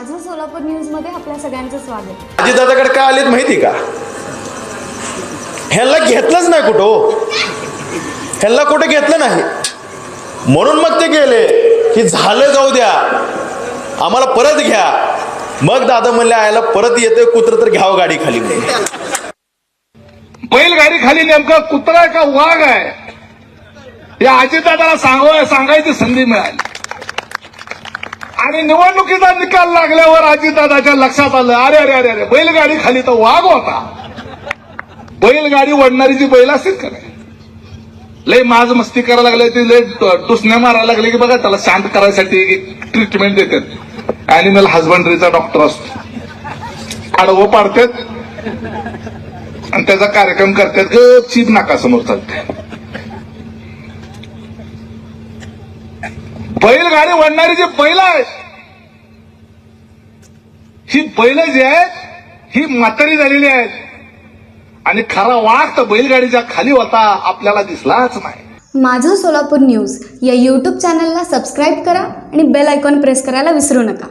माझं सोलापूर न्यूज मध्ये आपल्या सगळ्यांचं स्वागत. अजितदादाकडे काय आलेत माहिती का? ह्याला घेतलंच नाही कुठं, ह्याला कुठे घेतलं नाही म्हणून मग ते गेले की झालं जाऊ द्या, आम्हाला परत घ्या. मग दादा म्हणले आयला परत येतोय कुत्र तर घ्यावं गाडी खाली. बैलगाडी खाली नेमका कुत्रा आहे का वाघ आहे या अजितदादाला सांगायची संधी मिळाली. आणि निवडणुकीचा निकाल लागल्यावर अजितदादाच्या लक्षात आलं, अरे अरे अरे अरे बैलगाडी खाली तर वाघ होता. बैलगाडी वडणारी जी बैल असतील का नाही, लय माज मस्ती करायला लागले, ते लय टुसण्या मारायला लागले की बघा त्याला शांत करायसाठी एक ट्रीटमेंट देतात. अॅनिमल हजबंडरीचा डॉक्टर असतो, आडवं पाडतात आणि त्याचा कार्यक्रम करतात, गपचीप नाकासमोर चालते. बैलगाडी वडणारी जी बैल आहेत, ही बैल जी आहेत ही म्हातारी झालेली आहेत. आणि खरा वाघ तर बैलगाडीच्या खाली होता, आपल्याला दिसलाच नाही. माझं सोलापूर न्यूज या यूट्यूब चॅनलला सबस्क्राईब करा आणि बेल आयकॉन प्रेस करायला विसरू नका.